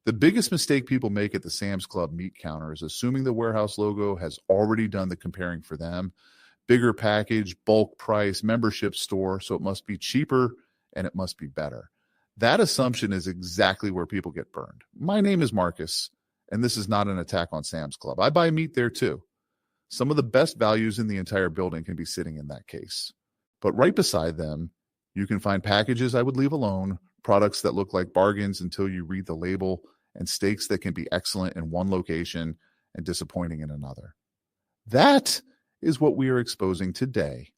The biggest mistake people make at the Sam's Club meat counter is assuming the warehouse logo has already done the comparing for them. Bigger package, bulk price, membership store, so it must be cheaper and it must be better. That assumption is exactly where people get burned. My name is Marcus, and this is not an attack on Sam's Club. I buy meat there too. Some of the best values in the entire building can be sitting in that case. But right beside them, you can find packages I would leave alone, products that look like bargains until you read the label, and steaks that can be excellent in one location and disappointing in another. That is what we are exposing today,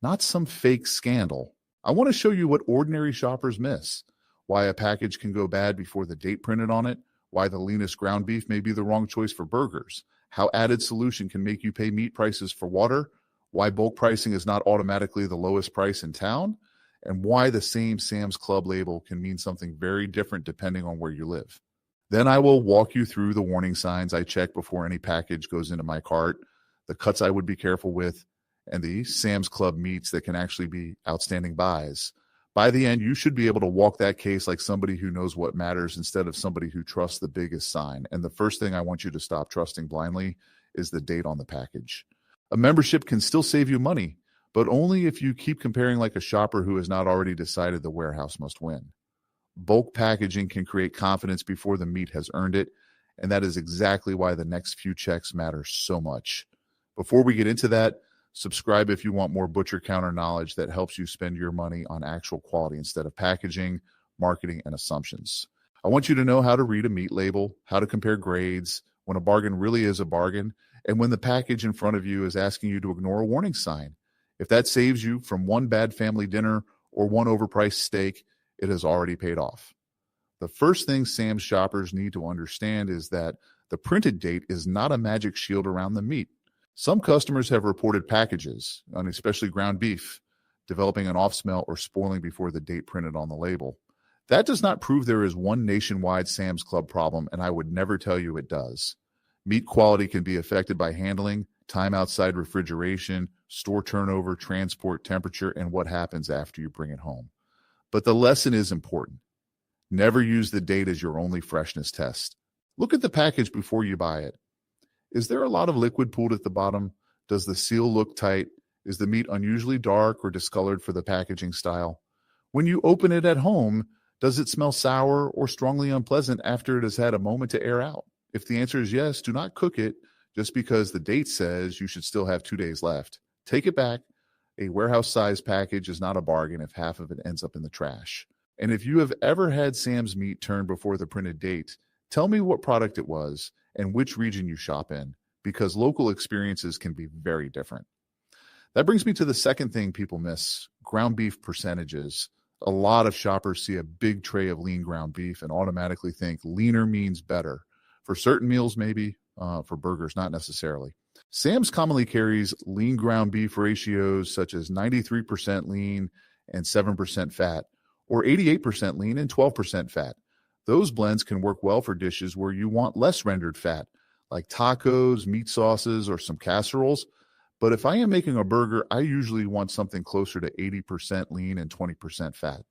not some fake scandal. I want to show you what ordinary shoppers miss, why a package can go bad before the date printed on it, why the leanest ground beef may be the wrong choice for burgers, how added solution can make you pay meat prices for water, why bulk pricing is not automatically the lowest price in town, and why the same Sam's Club label can mean something very different depending on where you live. Then I will walk you through the warning signs I check before any package goes into my cart, the cuts I would be careful with, and the Sam's Club meats that can actually be outstanding buys. By the end, you should be able to walk that case like somebody who knows what matters instead of somebody who trusts the biggest sign. And the first thing I want you to stop trusting blindly is the date on the package. A membership can still save you money, but only if you keep comparing like a shopper who has not already decided the warehouse must win. Bulk packaging can create confidence before the meat has earned it, and that is exactly why the next few checks matter so much. Before we get into that, subscribe if you want more butcher counter knowledge that helps you spend your money on actual quality instead of packaging, marketing, and assumptions. I want you to know how to read a meat label, how to compare grades, when a bargain really is a bargain, and when the package in front of you is asking you to ignore a warning sign. If that saves you from one bad family dinner or one overpriced steak, it has already paid off. The first thing Sam's shoppers need to understand is that the printed date is not a magic shield around the meat. Some customers have reported packages, and especially ground beef, developing an off smell or spoiling before the date printed on the label. That does not prove there is one nationwide Sam's Club problem, and I would never tell you it does. Meat quality can be affected by handling, time outside refrigeration, store turnover, transport, temperature, and what happens after you bring it home. But the lesson is important. Never use the date as your only freshness test. Look at the package before you buy it. Is there a lot of liquid pooled at the bottom? Does the seal look tight? Is the meat unusually dark or discolored for the packaging style? When you open it at home, does it smell sour or strongly unpleasant after it has had a moment to air out? If the answer is yes, do not cook it just because the date says you should still have 2 days left. Take it back. A warehouse-sized package is not a bargain if half of it ends up in the trash. And if you have ever had Sam's meat turned before the printed date, tell me what product it was and which region you shop in, because local experiences can be very different. That brings me to the second thing people miss, ground beef percentages. A lot of shoppers see a big tray of lean ground beef and automatically think leaner means better. For certain meals, maybe. For burgers, not necessarily. Sam's commonly carries lean ground beef ratios such as 93% lean and 7% fat, or 88% lean and 12% fat. Those blends can work well for dishes where you want less rendered fat, like tacos, meat sauces, or some casseroles. But if I am making a burger, I usually want something closer to 80% lean and 20% fat.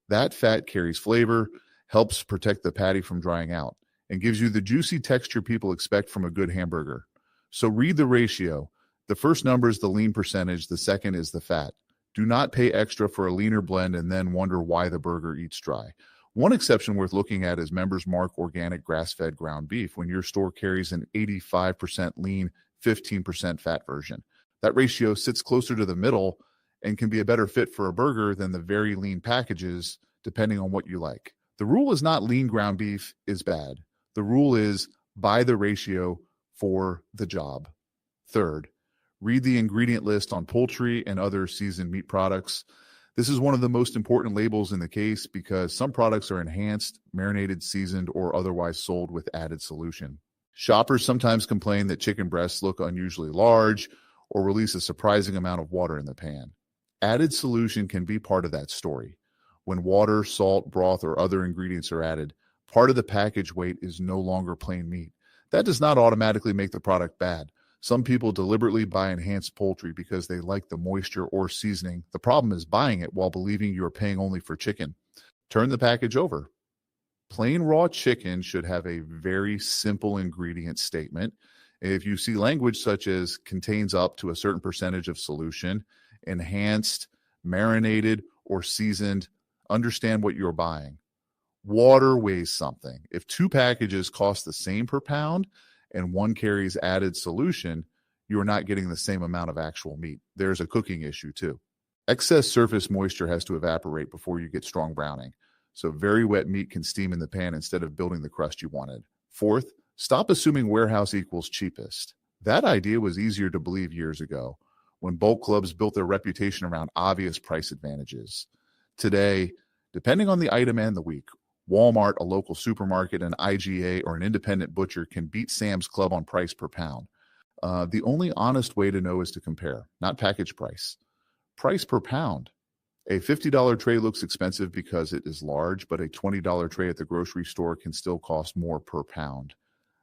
That fat carries flavor, helps protect the patty from drying out, and gives you the juicy texture people expect from a good hamburger. So read the ratio. The first number is the lean percentage. The second is the fat. Do not pay extra for a leaner blend and then wonder why the burger eats dry. One exception worth looking at is Members Mark organic grass-fed ground beef when your store carries an 85% lean, 15% fat version. That ratio sits closer to the middle and can be a better fit for a burger than the very lean packages, depending on what you like. The rule is not lean ground beef is bad. The rule is buy the ratio for the job. Third, read the ingredient list on poultry and other seasoned meat products. This is one of the most important labels in the case because some products are enhanced, marinated, seasoned, or otherwise sold with added solution. Shoppers sometimes complain that chicken breasts look unusually large or release a surprising amount of water in the pan. Added solution can be part of that story. When water, salt, broth, or other ingredients are added, part of the package weight is no longer plain meat. That does not automatically make the product bad. Some people deliberately buy enhanced poultry because they like the moisture or seasoning. The problem is buying it while believing you are paying only for chicken. Turn the package over. Plain raw chicken should have a very simple ingredient statement. If you see language such as contains up to a certain percentage of solution, enhanced, marinated, or seasoned, understand what you're buying. Water weighs something. If 2 packages cost the same per pound and one carries added solution, you are not getting the same amount of actual meat. There's a cooking issue too. Excess surface moisture has to evaporate before you get strong browning. So very wet meat can steam in the pan instead of building the crust you wanted. Fourth, stop assuming warehouse equals cheapest. That idea was easier to believe years ago when bulk clubs built their reputation around obvious price advantages. Today, depending on the item and the week, Walmart, a local supermarket, an IGA, or an independent butcher can beat Sam's Club on price per pound. The only honest way to know is to compare, not package price. Price per pound. A $50 tray looks expensive because it is large, but a $20 tray at the grocery store can still cost more per pound.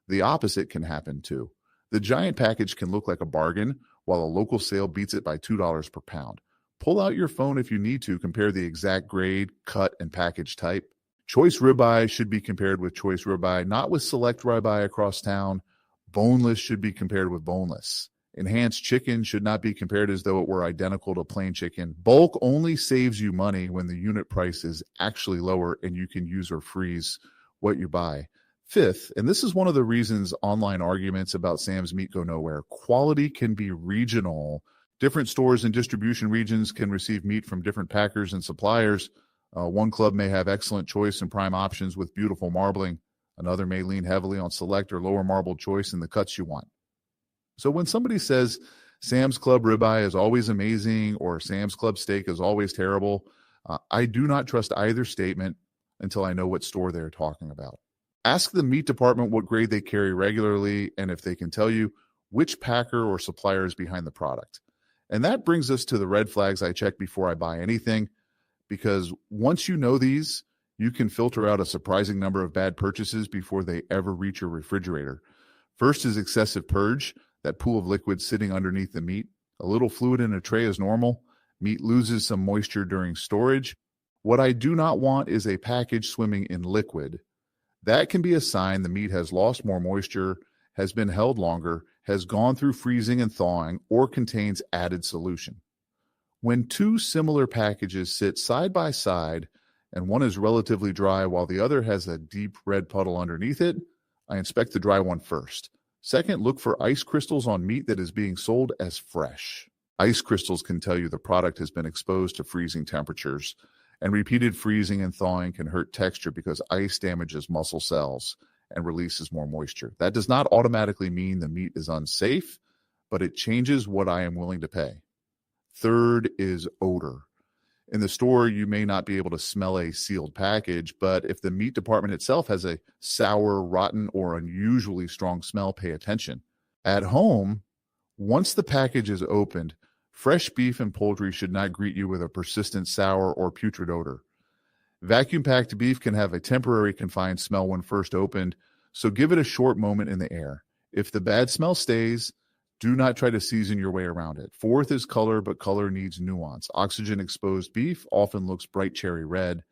The opposite can happen too. The giant package can look like a bargain, while a local sale beats it by $2 per pound. Pull out your phone if you need to compare the exact grade, cut, and package type. Choice ribeye should be compared with choice ribeye, not with select ribeye across town. Boneless should be compared with boneless. Enhanced chicken should not be compared as though it were identical to plain chicken. Bulk only saves you money when the unit price is actually lower and you can use or freeze what you buy. Fifth, and this is one of the reasons online arguments about Sam's meat go nowhere, quality can be regional. Different stores and distribution regions can receive meat from different packers and suppliers. One club may have excellent choice and prime options with beautiful marbling. Another may lean heavily on select or lower marbled choice in the cuts you want. So when somebody says Sam's Club ribeye is always amazing or Sam's Club steak is always terrible, I do not trust either statement until I know what store they're talking about. Ask the meat department what grade they carry regularly and if they can tell you which packer or supplier is behind the product. And that brings us to the red flags I check before I buy anything, because once you know these, you can filter out a surprising number of bad purchases before they ever reach your refrigerator. First is excessive purge, that pool of liquid sitting underneath the meat. A little fluid in a tray is normal. Meat loses some moisture during storage. What I do not want is a package swimming in liquid. That can be a sign the meat has lost more moisture, has been held longer, has gone through freezing and thawing, or contains added solution. When 2 similar packages sit side by side and one is relatively dry while the other has a deep red puddle underneath it, I inspect the dry one first. Second, look for ice crystals on meat that is being sold as fresh. Ice crystals can tell you the product has been exposed to freezing temperatures, and repeated freezing and thawing can hurt texture because ice damages muscle cells and releases more moisture. That does not automatically mean the meat is unsafe, but it changes what I am willing to pay. Third is odor. In the store, you may not be able to smell a sealed package, but if the meat department itself has a sour, rotten, or unusually strong smell, pay attention. At home, once the package is opened, fresh beef and poultry should not greet you with a persistent sour or putrid odor. Vacuum-packed beef can have a temporary confined smell when first opened, so give it a short moment in the air. If the bad smell stays, do not try to season your way around it. Fourth is color, but color needs nuance. Oxygen-exposed beef often looks bright cherry red.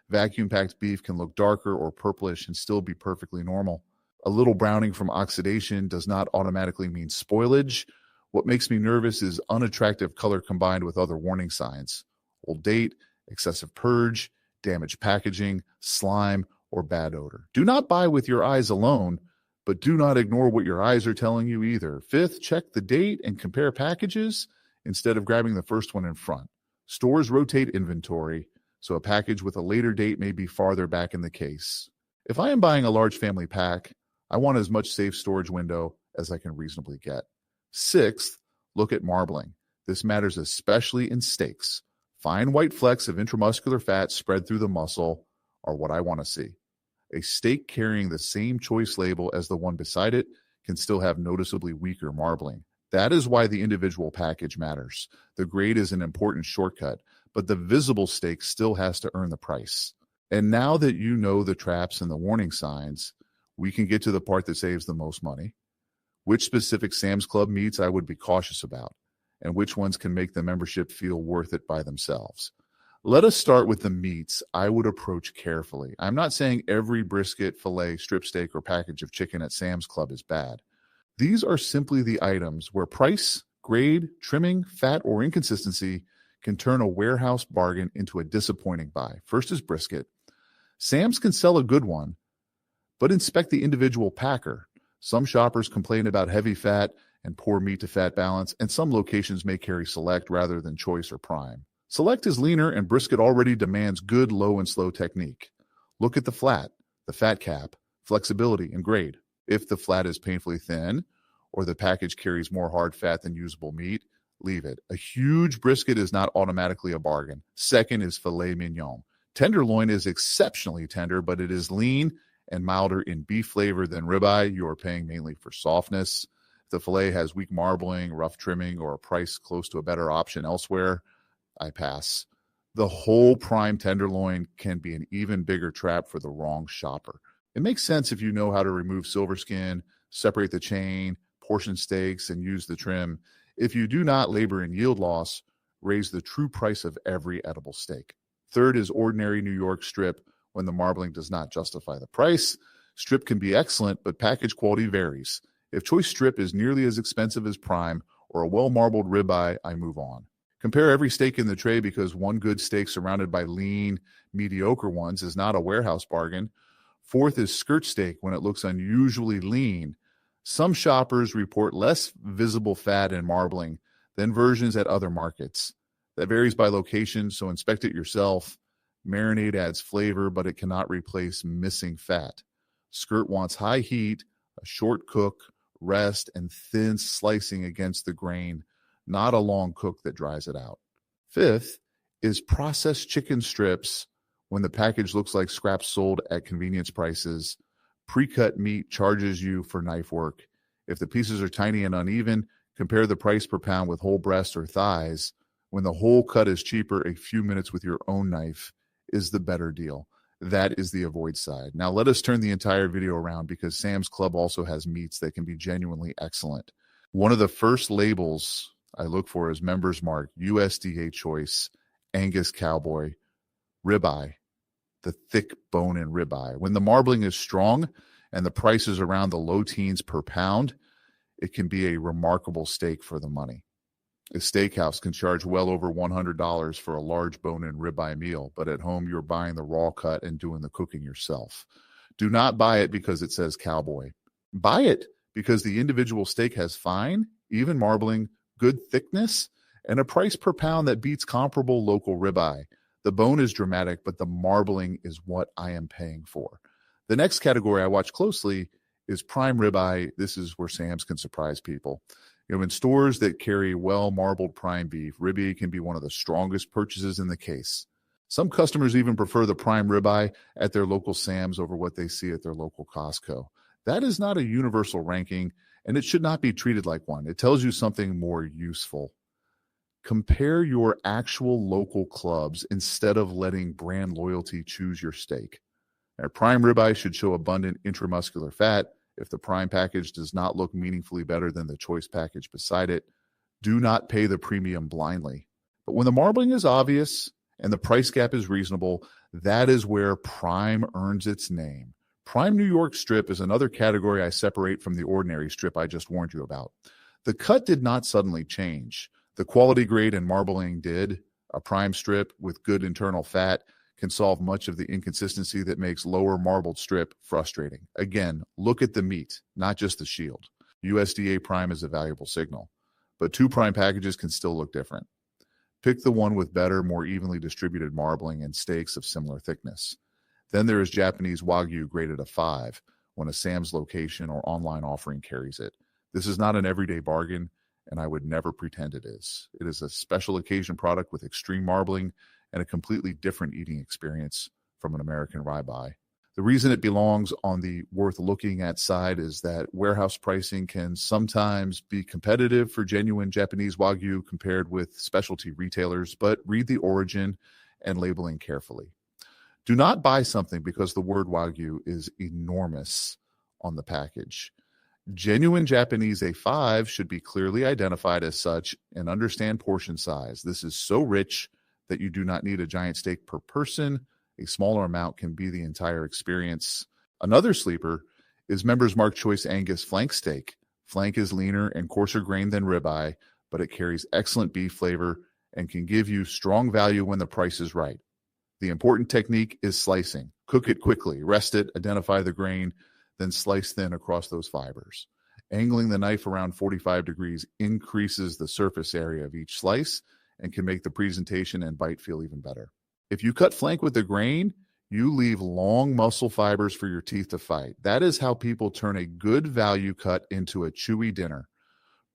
Vacuum-packed beef can look darker or purplish and still be perfectly normal. A little browning from oxidation does not automatically mean spoilage. What makes me nervous is unattractive color combined with other warning signs. Old date, excessive purge, damaged packaging, slime, or bad odor. Do not buy with your eyes alone, but do not ignore what your eyes are telling you either. Fifth, check the date and compare packages instead of grabbing the first one in front. Stores rotate inventory, so a package with a later date may be farther back in the case. If I am buying a large family pack, I want as much safe storage window as I can reasonably get. Sixth, look at marbling. This matters especially in steaks. Fine white flecks of intramuscular fat spread through the muscle are what I want to see. A steak carrying the same choice label as the one beside it can still have noticeably weaker marbling. That is why the individual package matters. The grade is an important shortcut, but the visible steak still has to earn the price. And now that you know the traps and the warning signs, we can get to the part that saves the most money. Which specific Sam's Club meats I would be cautious about, and which ones can make the membership feel worth it by themselves. Let us start with the meats I would approach carefully. I'm not saying every brisket, filet, strip steak, or package of chicken at Sam's Club is bad. These are simply the items where price, grade, trimming, fat, or inconsistency can turn a warehouse bargain into a disappointing buy. First is brisket. Sam's can sell a good one, but inspect the individual packer. Some shoppers complain about heavy fat and poor meat to fat balance, and some locations may carry select rather than choice or prime. Select is leaner, and brisket already demands good low and slow technique. Look at the flat, the fat cap, flexibility, and grade. If the flat is painfully thin or the package carries more hard fat than usable meat, leave it. A huge brisket is not automatically a bargain. Second is filet mignon. Tenderloin is exceptionally tender, but it is lean and milder in beef flavor than ribeye. You are paying mainly for softness. If the filet has weak marbling, rough trimming, or a price close to a better option elsewhere, I pass. The whole prime tenderloin can be an even bigger trap for the wrong shopper. It makes sense if you know how to remove silver skin, separate the chain, portion steaks, and use the trim. If you do not, labor and yield loss raise the true price of every edible steak. Third is ordinary New York strip when the marbling does not justify the price. Strip can be excellent, but package quality varies. If choice strip is nearly as expensive as prime or a well-marbled ribeye, I move on. Compare every steak in the tray because one good steak surrounded by lean, mediocre ones is not a warehouse bargain. Fourth is skirt steak when it looks unusually lean. Some shoppers report less visible fat and marbling than versions at other markets. That varies by location, so inspect it yourself. Marinade adds flavor, but it cannot replace missing fat. Skirt wants high heat, a short cook, rest, and thin slicing against the grain, not a long cook that dries it out. Fifth is processed chicken strips when the package looks like scraps sold at convenience prices. Pre-cut meat charges you for knife work. If the pieces are tiny and uneven, compare the price per pound with whole breast or thighs. When the whole cut is cheaper, a few minutes with your own knife is the better deal. That is the avoid side. Now let us turn the entire video around because Sam's Club also has meats that can be genuinely excellent. One of the first labels I look for is Members Mark, USDA Choice, Angus Cowboy, ribeye, the thick bone in ribeye. When the marbling is strong and the price is around the low teens per pound, it can be a remarkable steak for the money. A steakhouse can charge well over $100 for a large bone-in ribeye meal, but at home you're buying the raw cut and doing the cooking yourself. Do not buy it because it says cowboy. Buy it because the individual steak has fine, even marbling, good thickness, and a price per pound that beats comparable local ribeye. The bone is dramatic, but the marbling is what I am paying for. The next category I watch closely is prime ribeye. This is where Sam's can surprise people. In stores that carry well-marbled prime beef, ribeye can be one of the strongest purchases in the case. Some customers even prefer the prime ribeye at their local Sam's over what they see at their local Costco. That is not a universal ranking, and it should not be treated like one. It tells you something more useful. Compare your actual local clubs instead of letting brand loyalty choose your steak. Our prime ribeye should show abundant intramuscular fat. If the prime package does not look meaningfully better than the choice package beside it, do not pay the premium blindly. But when the marbling is obvious and the price gap is reasonable, that is where prime earns its name. Prime New York strip is another category I separate from the ordinary strip I just warned you about. The cut did not suddenly change. The quality grade and marbling did. A prime strip with good internal fat can solve much of the inconsistency that makes lower marbled strip frustrating. Again, look at the meat, not just the shield. USDA prime is a valuable signal, but two prime packages can still look different. Pick the one with better, more evenly distributed marbling and steaks of similar thickness. Then there is Japanese Wagyu graded a 5 when a Sam's location or online offering carries it. This is not an everyday bargain, and I would never pretend it is. It is a special occasion product with extreme marbling and a completely different eating experience from an American ribeye. The reason it belongs on the worth looking at side is that warehouse pricing can sometimes be competitive for genuine Japanese Wagyu compared with specialty retailers, but read the origin and labeling carefully. Do not buy something because the word Wagyu is enormous on the package. Genuine Japanese A5 should be clearly identified as such and understand portion size. This is so rich that you do not need a giant steak per person. A smaller amount can be the entire experience. Another sleeper is Members Mark Choice Angus flank steak. Flank is leaner and coarser grained than ribeye, but it carries excellent beef flavor and can give you strong value when the price is right. The important technique is slicing. Cook it quickly, rest it, identify the grain, then slice thin across those fibers. Angling the knife around 45 degrees increases the surface area of each slice and can make the presentation and bite feel even better. If you cut flank with the grain, you leave long muscle fibers for your teeth to fight. That is how people turn a good value cut into a chewy dinner.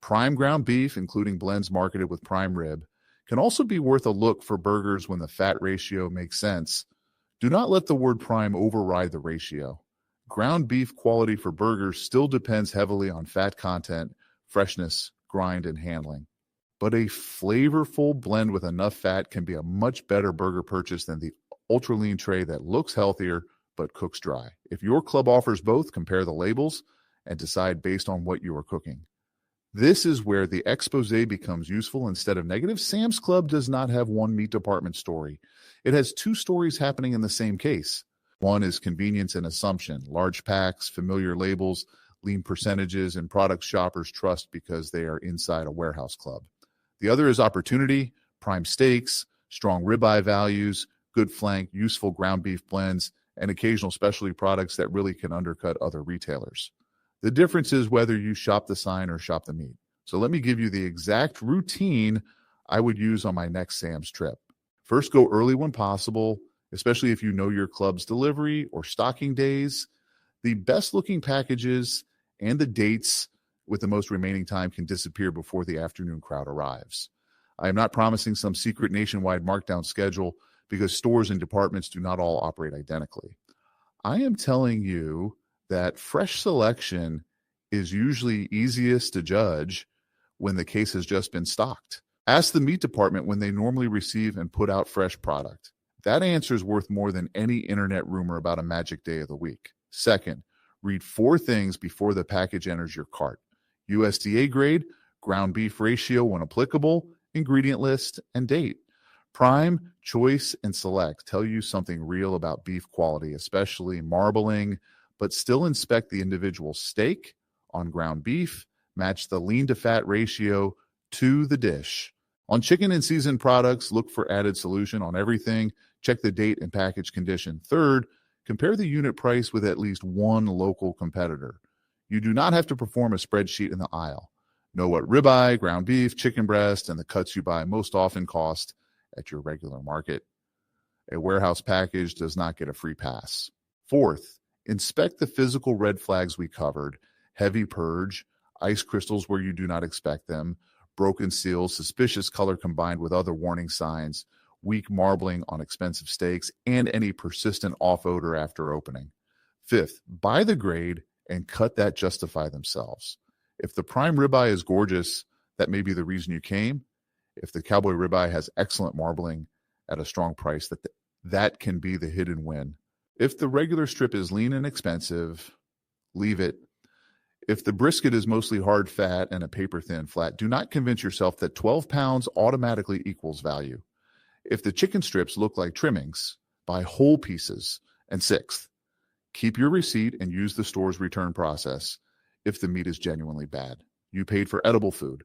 Prime ground beef, including blends marketed with prime rib, can also be worth a look for burgers when the fat ratio makes sense. Do not let the word prime override the ratio. Ground beef quality for burgers still depends heavily on fat content, freshness, grind, and handling. But a flavorful blend with enough fat can be a much better burger purchase than the ultra lean tray that looks healthier but cooks dry. If your club offers both, compare the labels and decide based on what you are cooking. This is where the expose becomes useful instead of negative. Sam's Club does not have one meat department story. It has two stories happening in the same case. One is convenience and assumption, large packs, familiar labels, lean percentages, and products shoppers trust because they are inside a warehouse club. The other is opportunity, prime steaks, strong ribeye values, good flank, useful ground beef blends, and occasional specialty products that really can undercut other retailers. The difference is whether you shop the sign or shop the meat. So let me give you the exact routine I would use on my next Sam's trip. First, go early when possible, especially if you know your club's delivery or stocking days. The best looking packages and the dates with the most remaining time can disappear before the afternoon crowd arrives. I am not promising some secret nationwide markdown schedule because stores and departments do not all operate identically. I am telling you that fresh selection is usually easiest to judge when the case has just been stocked. Ask the meat department when they normally receive and put out fresh product. That answer is worth more than any internet rumor about a magic day of the week. Second, read 4 things before the package enters your cart. USDA grade, ground beef ratio when applicable, ingredient list, and date. Prime, Choice, and Select tell you something real about beef quality, especially marbling, but still inspect the individual steak on ground beef, match the lean to fat ratio to the dish. On chicken and seasoned products, look for added solution on everything. Check the date and package condition. Third, compare the unit price with at least one local competitor. You do not have to perform a spreadsheet in the aisle. Know what ribeye, ground beef, chicken breast, and the cuts you buy most often cost at your regular market. A warehouse package does not get a free pass. Fourth, inspect the physical red flags we covered: heavy purge, ice crystals where you do not expect them, broken seals, suspicious color combined with other warning signs, weak marbling on expensive steaks, and any persistent off odor after opening. Fifth, buy the grade and cut that justify themselves. If the prime ribeye is gorgeous, that may be the reason you came. If the cowboy ribeye has excellent marbling at a strong price, that can be the hidden win. If the regular strip is lean and expensive, leave it. If the brisket is mostly hard fat and a paper-thin flat, do not convince yourself that 12 pounds automatically equals value. If the chicken strips look like trimmings, buy whole pieces. And sixth, keep your receipt and use the store's return process if the meat is genuinely bad. You paid for edible food.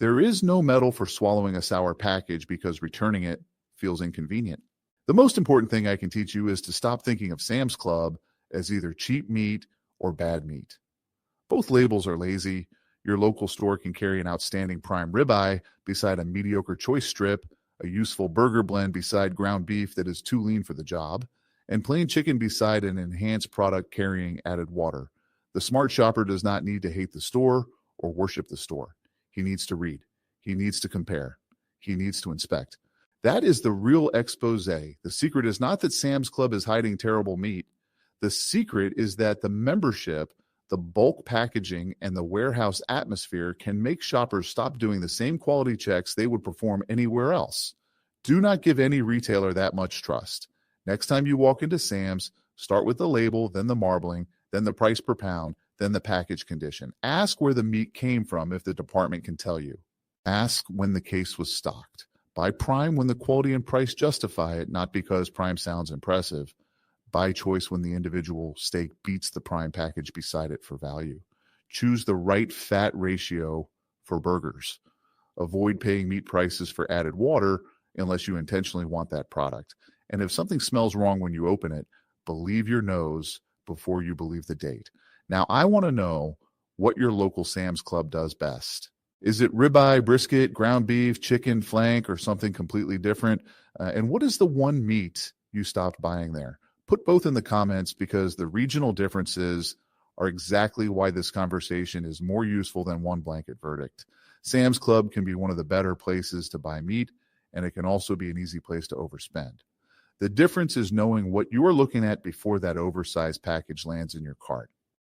There is no medal for swallowing a sour package because returning it feels inconvenient. The most important thing I can teach you is to stop thinking of Sam's Club as either cheap meat or bad meat. Both labels are lazy. Your local store can carry an outstanding prime ribeye beside a mediocre choice strip, a useful burger blend beside ground beef that is too lean for the job, and plain chicken beside an enhanced product carrying added water. The smart shopper does not need to hate the store or worship the store. He needs to read. He needs to compare. He needs to inspect. That is the real expose. The secret is not that Sam's Club is hiding terrible meat. The secret is that the membership, the bulk packaging, and the warehouse atmosphere can make shoppers stop doing the same quality checks they would perform anywhere else. Do not give any retailer that much trust. Next time you walk into Sam's, start with the label, then the marbling, then the price per pound, then the package condition. Ask where the meat came from if the department can tell you. Ask when the case was stocked. Buy Prime when the quality and price justify it, not because Prime sounds impressive. Buy Choice when the individual steak beats the Prime package beside it for value. Choose the right fat ratio for burgers. Avoid paying meat prices for added water unless you intentionally want that product. And if something smells wrong when you open it, believe your nose before you believe the date. Now, I want to know what your local Sam's Club does best. Is it ribeye, brisket, ground beef, chicken, flank, or something completely different? And what is the one meat you stopped buying there? Put both in the comments, because the regional differences are exactly why this conversation is more useful than one blanket verdict. Sam's Club can be one of the better places to buy meat, and it can also be an easy place to overspend. The difference is knowing what you are looking at before that oversized package lands in your cart.